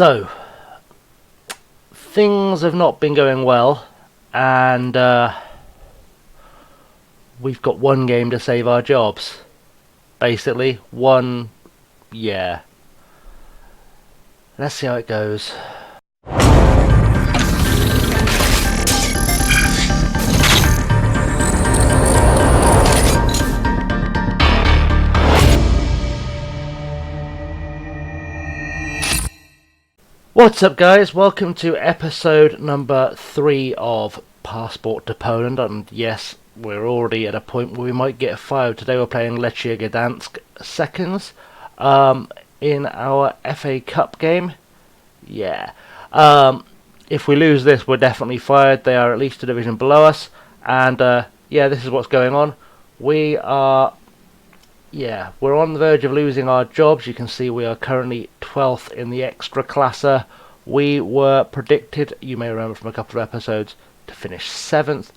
So, things have not been going well, and we've got one game to save our jobs. Basically, one, yeah. Let's see how it goes. What's up, guys? Welcome to episode number 3 of Passport to Poland, and yes, we're already at a point where we might get fired. Today we're playing Lechia Gdansk seconds in our FA Cup game. Yeah. If we lose this, we're definitely fired. They are at least a division below us, and yeah, this is what's going on. We're on the verge of losing our jobs. You can see we are currently 12th in the extra classer. We were predicted, you may remember from a couple of episodes, to finish 7th.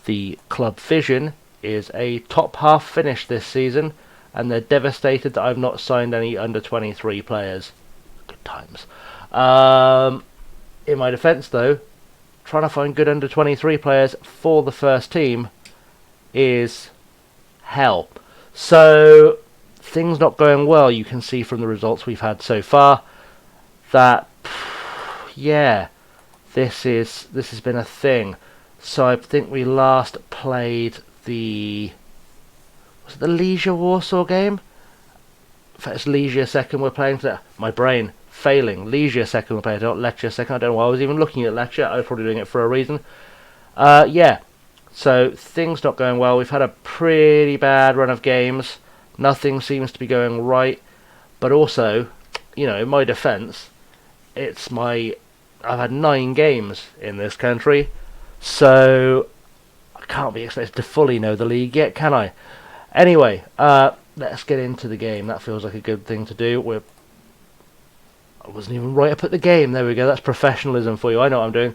The club vision is a top half finish this season, and they're devastated that I've not signed any under 23 players. Good times. In my defence, though, trying to find good under 23 players for the first team is hell. So, things not going well. You can see from the results we've had so far that, yeah, this has been a thing. So I think we last played was it the Legia Warsaw game? In fact, it's Legia second we're playing today. My brain failing. Legia second we're playing, not Lechia second. I don't know why I was even looking at Lechia. I was probably doing it for a reason. Yeah. So, things not going well. We've had a pretty bad run of games. Nothing seems to be going right. But also, you know, in my defence, I've had 9 games in this country. So, I can't be expected to fully know the league yet, can I? Anyway, let's get into the game. That feels like a good thing to do. I wasn't even right up at the game. There we go. That's professionalism for you. I know what I'm doing.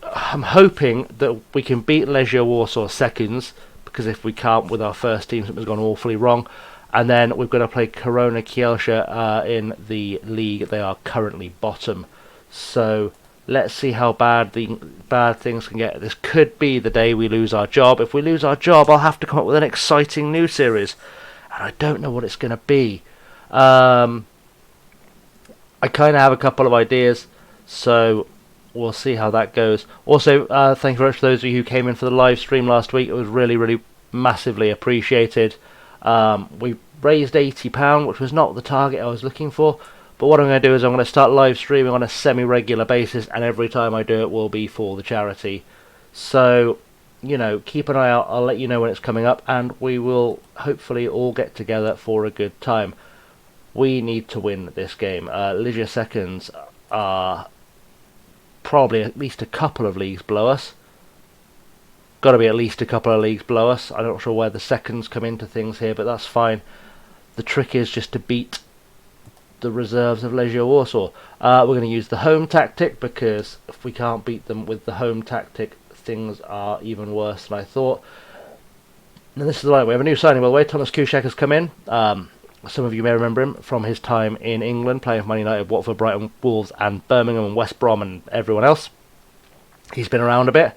I'm hoping that we can beat Legia Warsaw seconds, because if we can't with our first team, something's gone awfully wrong. And then we've got to play Korona Kielce in the league. They are currently bottom. So let's see how bad things can get. This could be the day we lose our job. If we lose our job, I'll have to come up with an exciting new series, and I don't know what it's going to be. I kind of have a couple of ideas, so we'll see how that goes. Also, thank you very much for those of you who came in for the live stream last week. It was really, really massively appreciated. We raised £80, which was not the target I was looking for. But what I'm going to do is I'm going to start live streaming on a semi-regular basis, and every time I do it will be for the charity. So, you know, keep an eye out. I'll let you know when it's coming up, and we will hopefully all get together for a good time. We need to win this game. Legia seconds are probably at least a couple of leagues below us. Got to be at least a couple of leagues below us. I'm not sure where the seconds come into things here, but that's fine. The trick is just to beat the reserves of Legia Warsaw. We're going to use the home tactic, because if we can't beat them with the home tactic, things are even worse than I thought. And this is the line. We have a new signing, by the way. Thomas Kuszek has come in. Some of you may remember him from his time in England, playing for Man United, Watford, Brighton, Wolves, and Birmingham, and West Brom, and everyone else. He's been around a bit.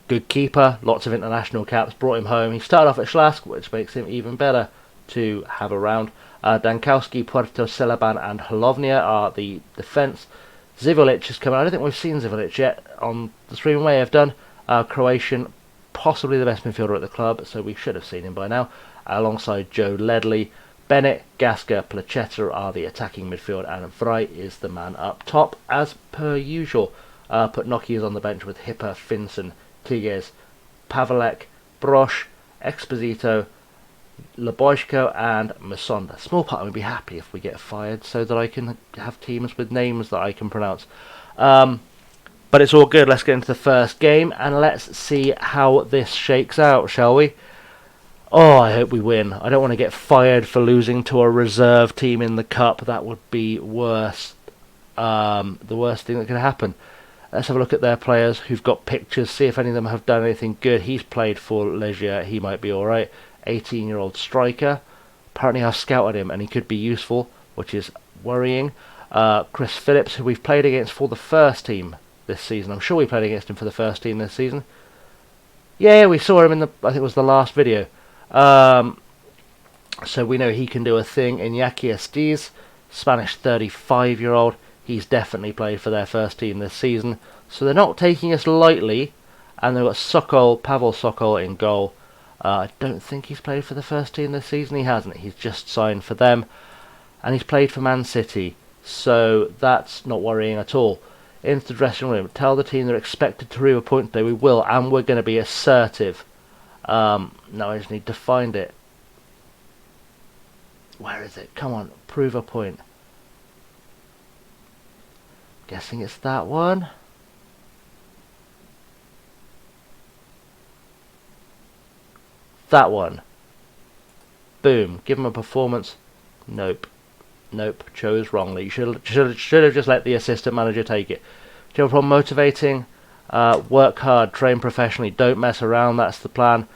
Good keeper, lots of international caps, brought him home. He started off at Slask, which makes him even better to have around. Dankowski, Puerto Celeban, and Holovnia are the defence. Zivolic has come in. I don't think we've seen Zivolic yet on the stream. We may have done. Croatian, possibly the best midfielder at the club, so we should have seen him by now. Alongside Joe Ledley, Bennett, Gasker, Placetta are the attacking midfield, and Vrij is the man up top, as per usual. Putnoki is on the bench with Hipper, Finson, Tigges, Pavelek, Brosh, Exposito, Leboyko, and Musonda. Small part would be happy if we get fired, so that I can have teams with names that I can pronounce. But it's all good. Let's get into the first game, and let's see how this shakes out, shall we? Oh, I hope we win. I don't want to get fired for losing to a reserve team in the cup. That would be worse. The worst thing that could happen. Let's have a look at their players who've got pictures, see if any of them have done anything good. He's played for Legia. He might be alright. 18-year-old striker. Apparently I've scouted him and he could be useful, which is worrying. Chris Phillips, who we've played against for the first team this season. I'm sure we played against him for the first team this season. Yeah, we saw him in I think it was the last video. So we know he can do a thing. Iñaki Estiz, Spanish 35-year-old. He's definitely played for their first team this season. So they're not taking us lightly. And they've got Sokol, Pavel Sokol in goal. I don't think he's played for the first team this season. He hasn't. He's just signed for them. And he's played for Man City. So that's not worrying at all. Into the dressing room. Tell the team they're expected to reap a point today. We will. And we're going to be assertive. Now I just need to find it. Where is it? Come on. Prove a point. Guessing it's that one. That one. Boom. Give him a performance. Nope. Nope. Chose wrongly. You should have just let the assistant manager take it. Do you have a problem motivating? Work hard. Train professionally. Don't mess around. That's the plan.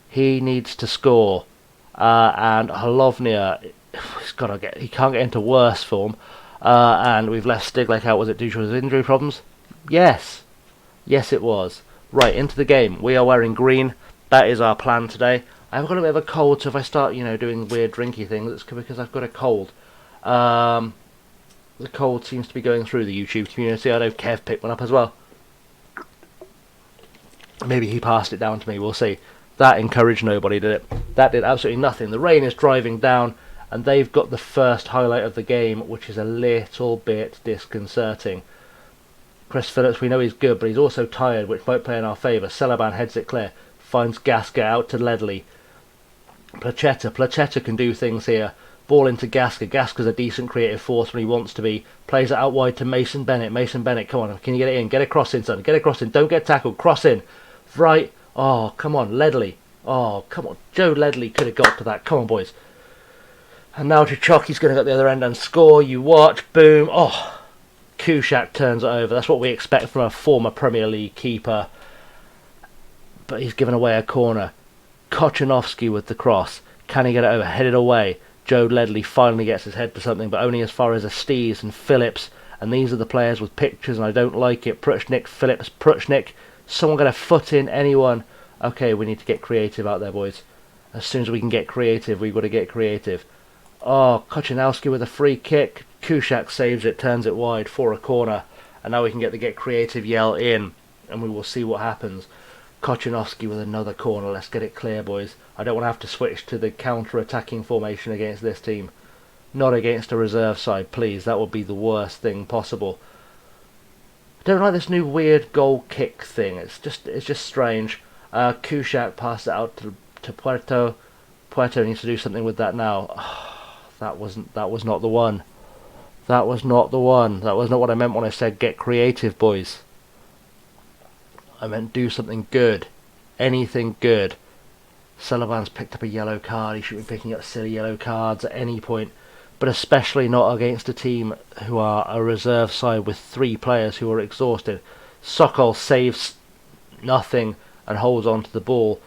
He needs to score. And Halovnia, he can't get into worse form. And we've left Stiglek out. Was it due to his injury problems? Yes. Yes, it was. Right, into the game. We are wearing green. That is our plan today. I've got a bit of a cold, so if I start, doing weird drinky things, it's because I've got a cold. The cold seems to be going through the YouTube community. I know Kev picked one up as well. Maybe he passed it down to me, we'll see. That encouraged nobody, did it? That did absolutely nothing. The rain is driving down, and they've got the first highlight of the game, which is a little bit disconcerting. Chris Phillips, we know he's good, but he's also tired, which might play in our favour. Celaban heads it clear. Finds Gaska out to Ledley. Placheta can do things here. Ball into Gaska. Gaska's a decent creative force when he wants to be. Plays it out wide to Mason Bennett. Mason Bennett, come on, can you get it in? Get a cross in, son. Get a cross in. Don't get tackled. Cross in. Right. Oh, come on, Ledley. Oh, come on. Joe Ledley could have got to that. Come on, boys. And now Chichoki's going to go at the other end and score. You watch. Boom. Oh, Kushak turns it over. That's what we expect from a former Premier League keeper. But he's given away a corner. Kochanovsky with the cross. Can he get it over? Headed away. Joe Ledley finally gets his head to something, but only as far as Estiz and Phillips. And these are the players with pictures, and I don't like it. Pruchnik, Phillips, Pruchnik. Someone got a foot in, anyone. Okay, we need to get creative out there, boys. As soon as we can get creative, we've got to get creative. Oh, Kochanowski with a free kick. Kushak saves it, turns it wide for a corner. And now we can get the get creative yell in, and we will see what happens. Kochanovsky with another corner. Let's get it clear, boys. I don't want to have to switch to the counter-attacking formation against this team. Not against a reserve side, please. That would be the worst thing possible. I don't like this new weird goal kick thing. It's just strange. Kushak passed it out to Puerto. Puerto needs to do something with that now. That was not the one. That was not the one. That was not what I meant when I said get creative, boys. I meant do something good. Anything good. Sullivan's picked up a yellow card. He should be picking up silly yellow cards at any point. But especially not against a team who are a reserve side with 3 players who are exhausted. Sokol saves nothing and holds on to the ball.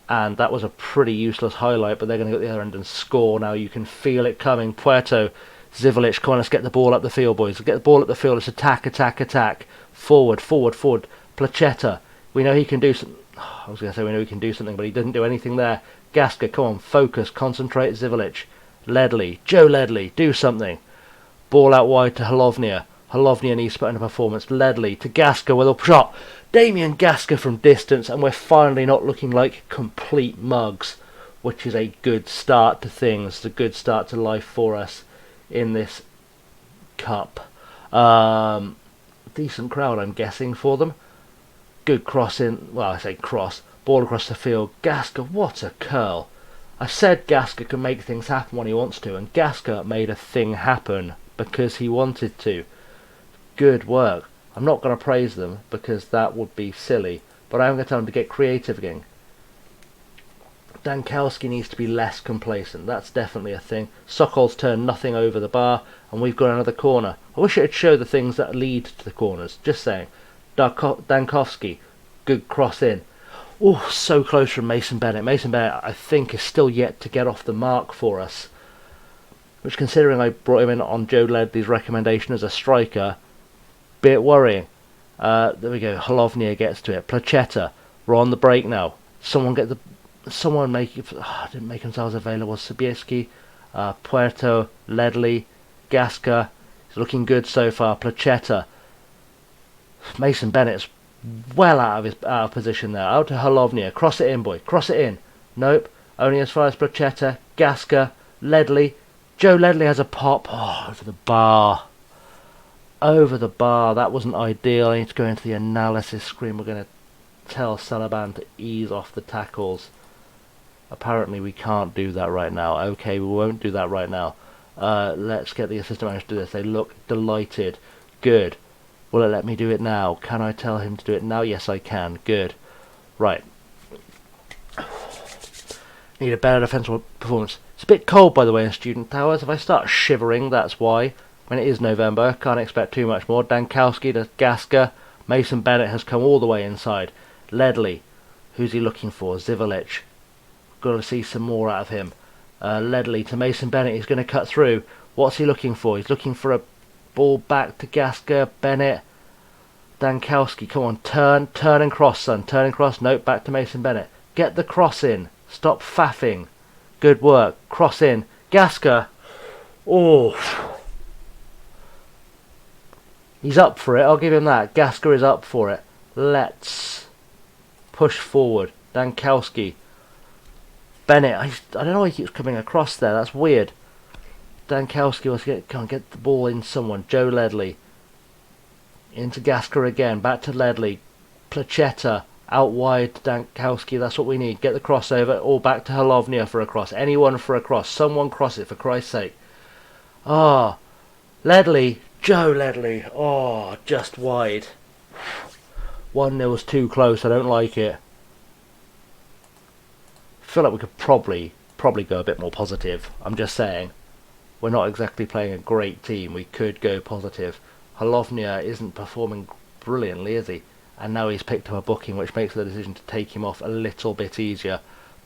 And that was a pretty useless highlight, but they're going to go at the other end and score. Now you can feel it coming. Puerto, Zivalic, come on, let's get the ball up the field, boys. Get the ball up the field. It's attack, attack, attack. Forward, forward, forward. Placheta, we know he can do something. I was going to say we know he can do something, but he didn't do anything there. Gaska, come on, focus, concentrate, Zivalic. Ledley, Joe Ledley, do something. Ball out wide to Halovnia. Halovnia needs to put in a performance. Ledley to Gaska with a shot. Damien Gaska from distance, and we're finally not looking like complete mugs, which is a good start to things, a good start to life for us in this cup. Decent crowd, I'm guessing, for them. Good cross in, well, I say cross, ball across the field. Gaska, what a curl. I said Gaska can make things happen when he wants to, and Gaska made a thing happen because he wanted to. Good work. I'm not going to praise them because that would be silly, but I am going to tell them to get creative again. Dankowski needs to be less complacent. That's definitely a thing. Sokol's turned nothing over the bar, and we've got another corner. I wish it'd show the things that lead to the corners. Just saying. Dankowski, good cross in. Oh, so close from Mason Bennett. Mason Bennett, I think, is still yet to get off the mark for us. which, considering I brought him in on Joe Ledley's recommendation as a striker, bit worrying. There we go. Holovnia gets to it. Placheta. We're on the break now. Someone didn't make themselves available. Sobieski, Puerto, Ledley, Gasca. He's looking good so far. Placheta. Mason Bennett's well out of position there. Out to Holovnia. Cross it in, boy. Cross it in. Nope. Only as far as Placheta, Gasca, Ledley. Joe Ledley has a pop. Oh, over the bar. Over the bar. That wasn't ideal. I need to go into the analysis screen. We're going to tell Salaban to ease off the tackles. Apparently we can't do that right now. Okay, we won't do that right now. Let's get the assistant manager to do this. They look delighted. Good. Will it let me do it now? Can I tell him to do it now? Yes, I can. Good. Right. Need a better defensive performance. It's a bit cold, by the way, in Student Towers. If I start shivering, that's why. When it is November, can't expect too much more. Dankowski to Gasca. Mason Bennett has come all the way inside. Ledley. Who's he looking for? Zivalic. Got to see some more out of him. Ledley to Mason Bennett. He's going to cut through. What's he looking for? He's looking for a ball back to Gasca. Bennett. Dankowski. Come on. Turn and cross, son. Turn and cross. Nope. Back to Mason Bennett. Get the cross in. Stop faffing. Good work. Cross in. Gasca. Oh. He's up for it. I'll give him that. Gasca is up for it. Let's push forward. Dankowski. Bennett. I don't know why he keeps coming across there. That's weird. Dankowski can't get the ball in someone. Joe Ledley. Into Gasca again. Back to Ledley. Placheta. Out wide to Dankowski. That's what we need. Get the crossover. Or back to Holovnia for a cross. Anyone for a cross. Someone cross it, for Christ's sake. Ah. Ledley. Joe Ledley. Oh, just wide. 1-0's too close. I don't like it. I feel like we could probably go a bit more positive. I'm just saying. We're not exactly playing a great team. We could go positive. Holovnia isn't performing brilliantly, is he? And now he's picked up a booking, which makes the decision to take him off a little bit easier.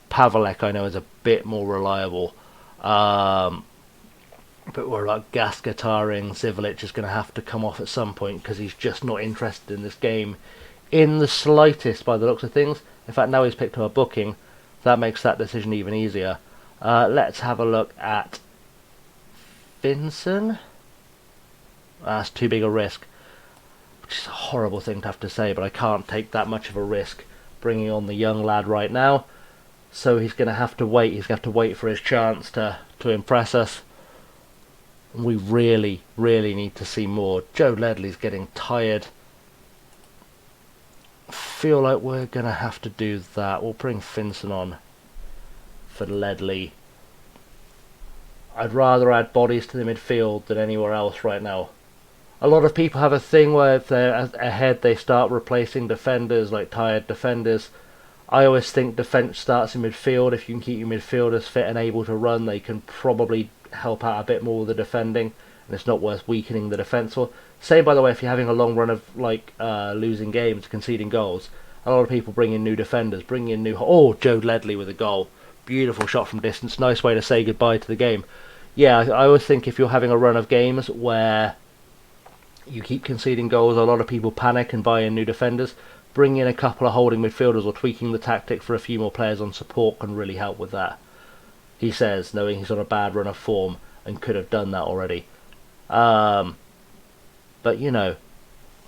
Pavelek, I know, is a bit more reliable. But we're like Gasca tiring. Zivalic is going to have to come off at some point because he's just not interested in this game in the slightest by the looks of things. In fact, now he's picked up a booking. That makes that decision even easier. Let's have a look at Finson. That's too big a risk. Which is a horrible thing to have to say, but I can't take that much of a risk bringing on the young lad right now. So he's going to have to wait. He's going to have to wait for his chance to impress us. We really, really need to see more. Joe Ledley's getting tired. Feel like we're going to have to do that. We'll bring Finson on for Ledley. I'd rather add bodies to the midfield than anywhere else right now. A lot of people have a thing where if they're ahead they start replacing defenders, like tired defenders. I always think defence starts in midfield. If you can keep your midfielders fit and able to run, they can probably help out a bit more with the defending, and it's not worth weakening the defence. Or same, by the way, if you're having a long run of losing games, conceding goals, a lot of people bring in new defenders, bring in new... Oh, Joe Ledley with a goal. Beautiful shot from distance. Nice way to say goodbye to the game. Yeah, I always think if you're having a run of games where you keep conceding goals, a lot of people panic and buy in new defenders. Bring in a couple of holding midfielders or tweaking the tactic for a few more players on support can really help with that. He says, knowing he's on a bad run of form and could have done that already. But you know,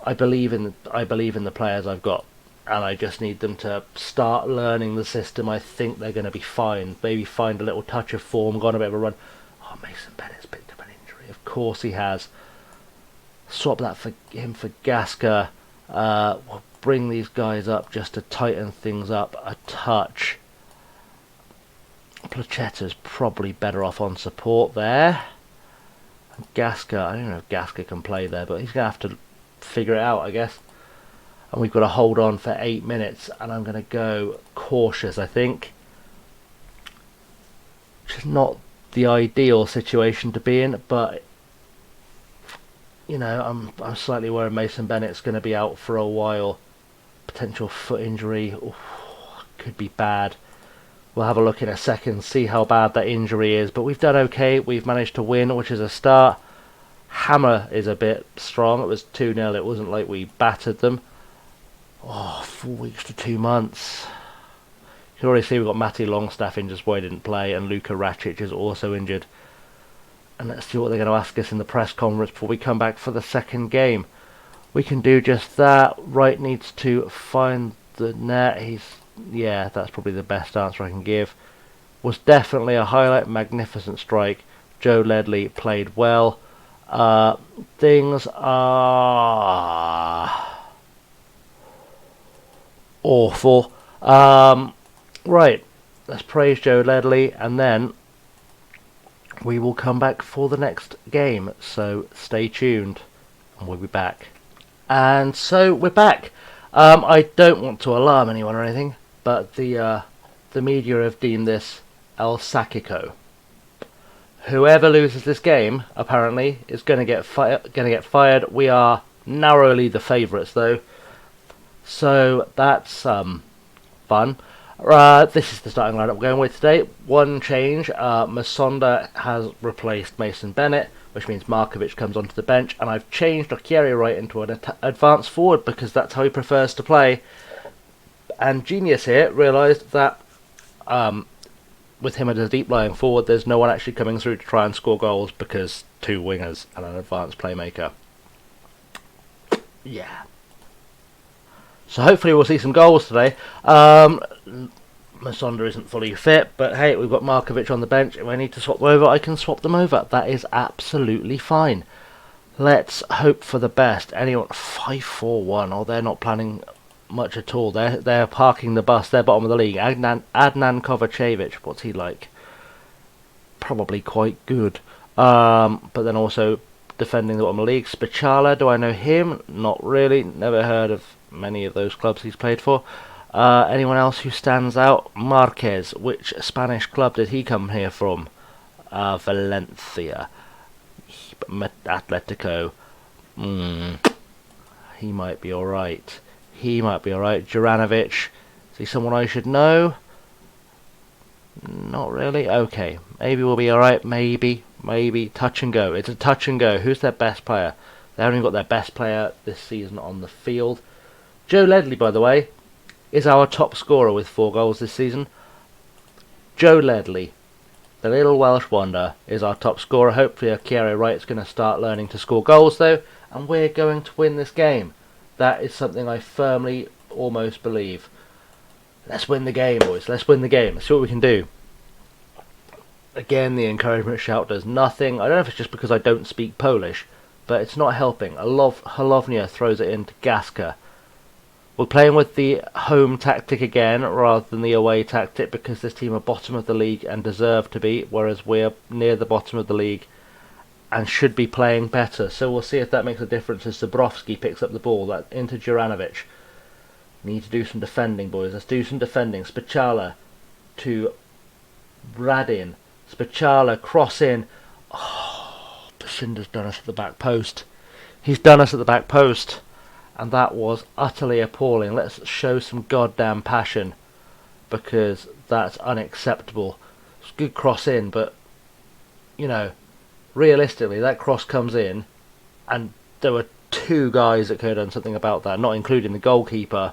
I believe in the players I've got, and I just need them to start learning the system. I think they're going to be fine. Maybe find a little touch of form, go on a bit of a run. Oh, Mason Bennett's picked up an injury. Of course he has. Swap that for him for Gasca. We'll bring these guys up just to tighten things up a touch. Placheta's probably better off on support there. Gasca, I don't know if Gasca can play there, but he's going to have to figure it out, I guess. And we've got to hold on for 8 minutes, and I'm going to go cautious, I think. Which is not the ideal situation to be in, but you know, I'm slightly worried Mason Bennett's going to be out for a while. Potential foot injury. Oof, could be bad. We'll have a look in a second, see how bad that injury is. But we've done okay. We've managed to win, which is a start. Hammer is a bit strong. It was 2-0. It wasn't like we battered them. Oh, 4 weeks to 2 months. You can already see we've got Matty Longstaff injured, why he didn't play, and Luka Racic is also injured. And let's see what they're going to ask us in the press conference before we come back for the second game. We can do just that. Wright needs to find the net. Yeah, that's probably the best answer I can give. Was definitely a highlight, magnificent strike. Joe Ledley played well. Things are awful. Right, let's praise Joe Ledley, and then we will come back for the next game. So stay tuned, and we'll be back. And so we're back. I don't want to alarm anyone or anything, but the media have deemed this El Sacico. Whoever loses this game, apparently, is going to get fired. We are narrowly the favourites, though, so that's fun. This is the starting lineup we're going with today. One change: Masonda has replaced Mason Bennett, which means Markovic comes onto the bench, and I've changed Okieri Wright into an advanced forward because that's how he prefers to play. And Genius here realised that with him as a deep lying forward, there's no one actually coming through to try and score goals because 2 wingers and an advanced playmaker. Yeah. So hopefully we'll see some goals today. Masonda isn't fully fit, but hey, we've got Markovic on the bench. If I need to swap them over, I can swap them over. That is absolutely fine. Let's hope for the best. Anyone 5-4-1? Oh, they're not planning much at all. They're parking the bus. They're bottom of the league. Adnan Kovacevic, what's he like? Probably quite good. But then also defending the bottom of the league. Spichala, do I know him? Not really. Never heard of many of those clubs he's played for. Anyone else who stands out? Marquez. Which Spanish club did he come here from? Valencia. Atletico. He might be alright. Juranovic. Is he someone I should know? Not really. Okay. Maybe we'll be alright. Maybe. Touch and go. It's a touch and go. Who's their best player? They haven't even got their best player this season on the field. Joe Ledley, by the way, is our top scorer with 4 goals this season. Joe Ledley, the little Welsh wonder, is our top scorer. Hopefully Okieri Wright's going to start learning to score goals, though, and we're going to win this game. That is something I firmly almost believe. Let's win the game, boys. Let's win the game. Let's see what we can do. Again, the encouragement shout does nothing. I don't know if it's just because I don't speak Polish, but it's not helping. Halovnia throws it into Gaska. We're playing with the home tactic again rather than the away tactic because this team are bottom of the league and deserve to be, whereas we're near the bottom of the league and should be playing better. So we'll see if that makes a difference as Zabrowski picks up the ball into Juranovic. Need to do some defending, boys. Let's do some defending. Spichala to Radin. Spichala cross in. Oh, Basinda's done us at the back post. He's done us at the back post. And that was utterly appalling. Let's show some goddamn passion, because that's unacceptable. It's a good cross in, but, you know, realistically, that cross comes in, and there were 2 guys that could have done something about that, not including the goalkeeper,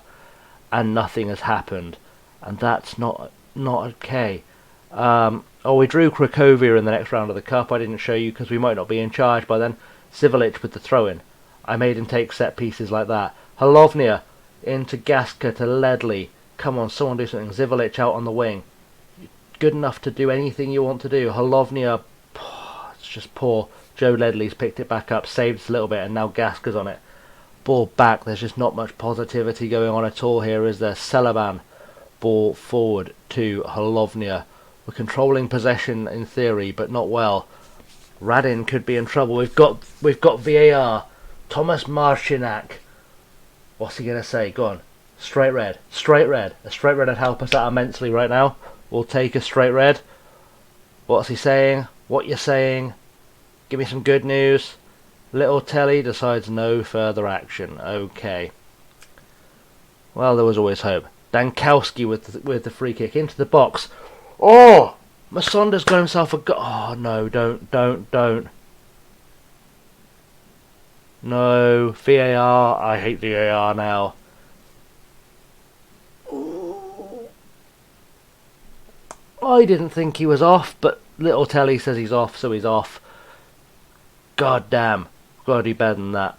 and nothing has happened. And that's not okay. We drew Cracovia in the next round of the Cup. I didn't show you because we might not be in charge by then. Sivilic with the throw-in. I made him take set pieces like that. Halovnia into Gaska to Ledley. Come on, someone do something. Zivilic out on the wing. Good enough to do anything you want to do. Halovnia, it's just poor. Joe Ledley's picked it back up, saved us a little bit, and now Gaska's on it. Ball back. There's just not much positivity going on at all here, is there? Celaban. Ball forward to Halovnia. We're controlling possession in theory, but not well. Radin could be in trouble. We've got VAR. Thomas Marcinak. What's he going to say? Go on. Straight red. Straight red. A straight red would help us out immensely right now. We'll take a straight red. What's he saying? What you saying? Give me some good news. Little Telly decides no further action. Okay. Well, there was always hope. Dankowski with the free kick into the box. Oh! Masonda's got himself a goal. Oh, no, don't. No, VAR. I hate VAR now. Ooh. I didn't think he was off, but little Telly says he's off, so he's off. God damn. Gotta do better than that.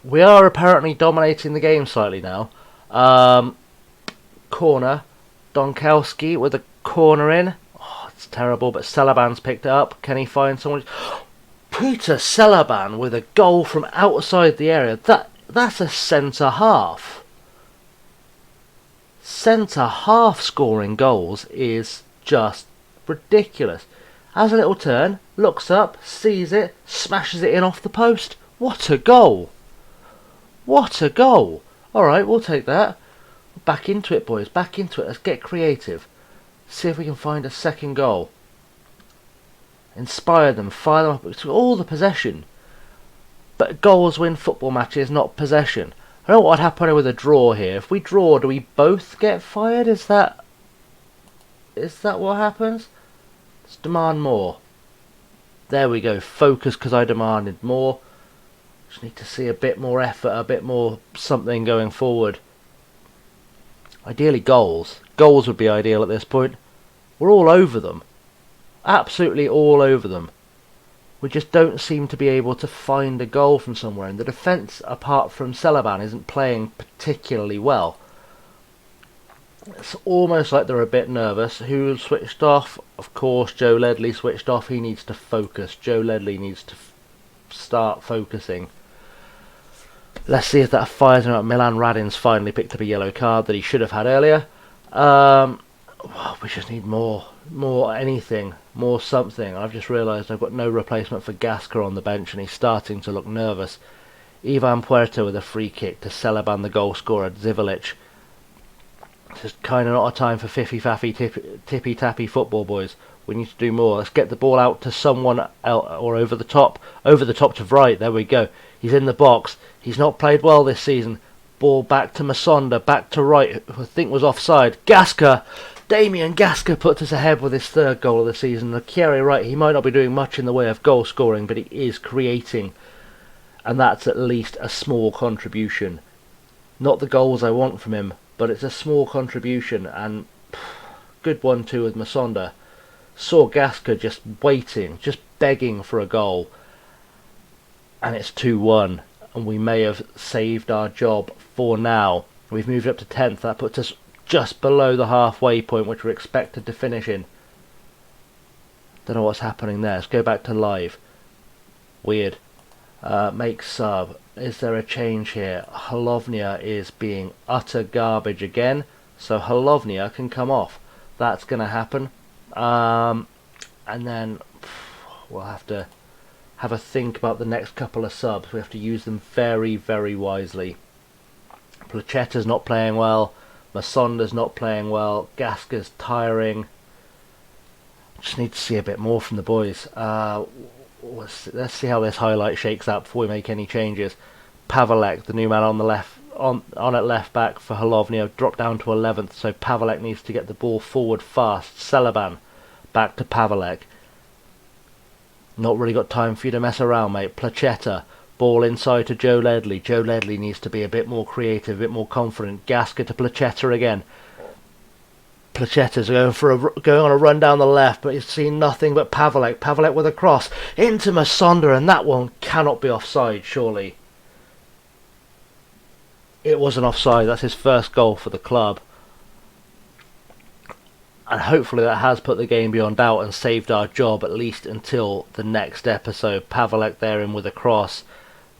We are apparently dominating the game slightly now. Corner. Donkowski with a corner in. Oh, it's terrible, but Celaban's picked it up. Can he find someone? Peter Celaban with a goal from outside the area. That's a centre half. Centre half scoring goals is just ridiculous. Has a little turn, looks up, sees it, smashes it in off the post. What a goal! What a goal! Alright, we'll take that. Back into it, boys. Back into it. Let's get creative. See if we can find a second goal. Inspire them. Fire them up. All the possession. But goals win football matches, not possession. I don't know what would happen with a draw here. If we draw, do we both get fired? Is that what happens? Let's demand more. There we go. Focus, because I demanded more. Just need to see a bit more effort, a bit more something going forward. Ideally goals. Goals would be ideal at this point. We're all over them. Absolutely all over them. We just don't seem to be able to find a goal from somewhere. And the defence, apart from Celaban, isn't playing particularly well. It's almost like they're a bit nervous. Who switched off? Of course, Joe Ledley switched off. He needs to focus. Joe Ledley needs to start focusing. Let's see if that fires him up. Milan Radin's finally picked up a yellow card that he should have had earlier. We just need more anything, more something. I've just realised I've got no replacement for Gasca on the bench, and he's starting to look nervous. Ivan Puerta with a free kick to Celaban, the goal scorer. Zivilic. This is kind of not a time for fiffy-faffy, tippy-tappy football, boys. We need to do more. Let's get the ball out to someone else, or over the top to right. There we go. He's in the box. He's not played well this season. Ball back to Masonda, back to right, who I think was offside. Gasca! Damien Gasca puts us ahead with his third goal of the season. Thierry Wright, he might not be doing much in the way of goal scoring, but he is creating. And that's at least a small contribution. Not the goals I want from him, but it's a small contribution. And good 1-2 with Masonda. Saw Gasca just waiting, just begging for a goal. And it's 2-1. And we may have saved our job for now. We've moved up to 10th. That puts us just below the halfway point, which we're expected to finish in. Don't know what's happening there. Let's go back to live. Weird. Make sub. Is there a change here? Halovnia is being utter garbage again, so Halovnia can come off. That's going to happen. And then we'll have to have a think about the next couple of subs. We have to use them very, very wisely. Placetta's not playing well. Masonda's not playing well. Gasca's tiring. Just need to see a bit more from the boys. Let's see how this highlight shakes out before we make any changes. Pavelek, the new man on the left, on at left back for Halovnia, dropped down to 11th, so Pavelek needs to get the ball forward fast. Celaban, back to Pavelek. Not really got time for you to mess around, mate. Placetta, ball inside to Joe Ledley. Joe Ledley needs to be a bit more creative, a bit more confident. Gasca to Placetta again. Placetta's going on a run down the left, but he's seen nothing but Pavelek. Pavelek with a cross into Masonda, and that one cannot be offside, surely. It wasn't offside. That's his first goal for the club. And hopefully that has put the game beyond doubt and saved our job at least until the next episode. Pavelek there in with a cross.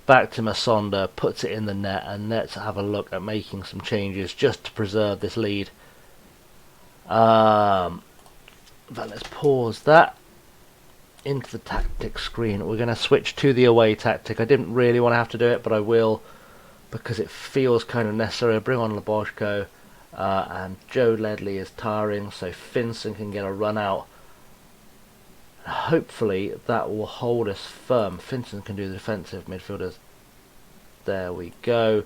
Back to Masonda, puts it in the net, and let's have a look at making some changes just to preserve this lead. But let's pause that. Into the tactics screen. We're going to switch to the away tactic. I didn't really want to have to do it, but I will because it feels kind of necessary. Bring on Laboshko. And Joe Ledley is tiring, so Finson can get a run out. Hopefully that will hold us firm. Finson can do the defensive midfielders. There we go.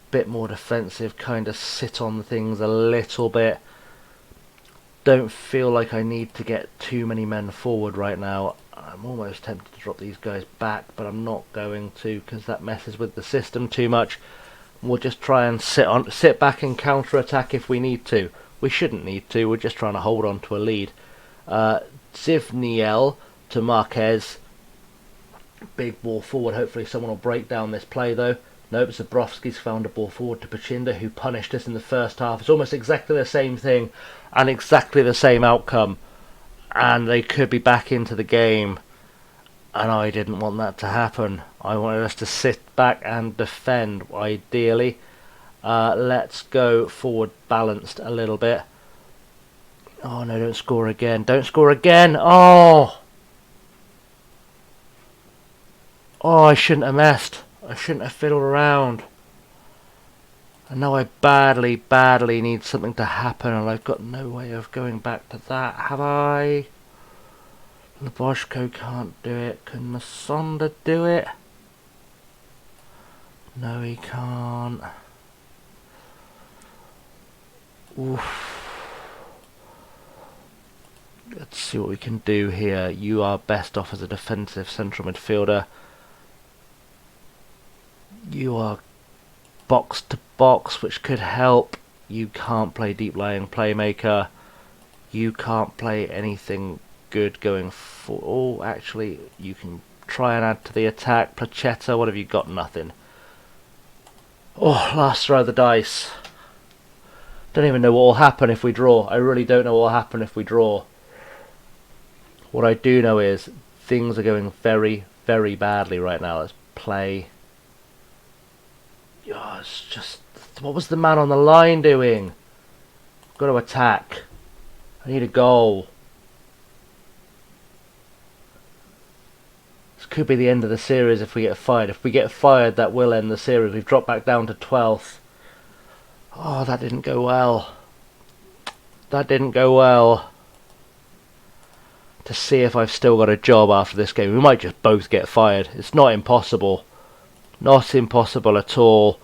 Bit more defensive, kind of sit on things a little bit. don't feel like I need to get too many men forward right now. I'm almost tempted to drop these guys back, but I'm not going to because that messes with the system too much. We'll just try and sit back and counter-attack if we need to. We shouldn't need to. We're just trying to hold on to a lead. Zivniel to Marquez. Big ball forward. Hopefully someone will break down this play though. Nope, Zabrowski's found a ball forward to Pachinda, who punished us in the first half. It's almost exactly the same thing and exactly the same outcome. And they could be back into the game. And I didn't want that to happen. I wanted us to sit back and defend, ideally. Let's go forward balanced a little bit. Oh no, don't score again. Don't score again! Oh! Oh, I shouldn't have messed. I shouldn't have fiddled around. And now I badly, badly need something to happen, and I've got no way of going back to that, have I? Leboshko can't do it. Can Masonda do it? No, he can't. Oof. Let's see what we can do here. You are best off as a defensive central midfielder. You are box to box, which could help. You can't play deep lying playmaker. You can't play anything good going for. Oh, actually, you can try and add to the attack. Plachetta, what have you got? Nothing. Oh, last throw of the dice. Don't even know what will happen if we draw. I really don't know what will happen if we draw. What I do know is things are going very, very badly right now. Let's play. Oh, it's just... What was the man on the line doing? I've got to attack. I need a goal. This could be the end of the series if we get fired. If we get fired, that will end the series. We've dropped back down to 12th. Oh, that didn't go well. That didn't go well. To see if I've still got a job after this game. We might just both get fired. It's not impossible. Not impossible at all.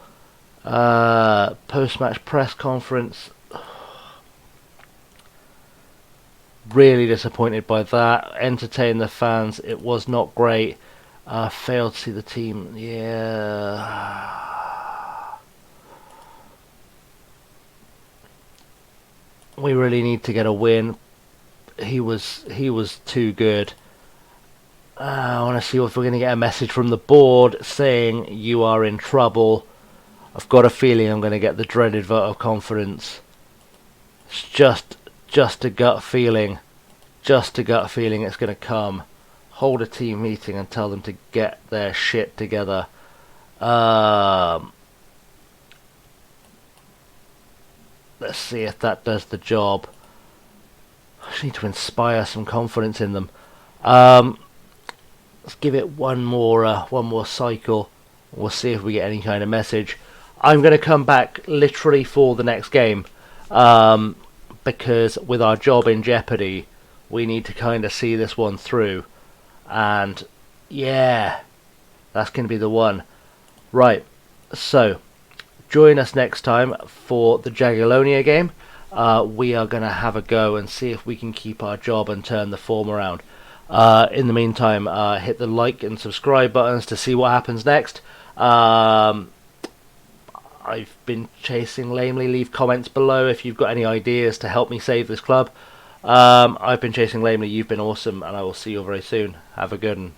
Post-match press conference. Really disappointed by that. Entertain the fans. It was not great. Failed to see the team. Yeah. We really need to get a win. He was too good. I want to see if we're going to get a message from the board saying you are in trouble. I've got a feeling I'm going to get the dreaded vote of confidence. It's just a gut feeling. Just a gut feeling it's going to come. Hold a team meeting and tell them to get their shit together. Let's see if that does the job. I just need to inspire some confidence in them. Let's give it one more cycle. We'll see if we get any kind of message. I'm going to come back literally for the next game, because with our job in jeopardy, we need to kind of see this one through. And yeah, that's going to be the one. Right, so join us next time for the Jagiellonia game. We are going to have a go and see if we can keep our job and turn the form around. In the meantime, hit the like and subscribe buttons to see what happens next. I've been chasing lamely. Leave comments below if you've got any ideas to help me save this club. I've been chasing lamely. You've been awesome, and I will see you very soon. Have a good one.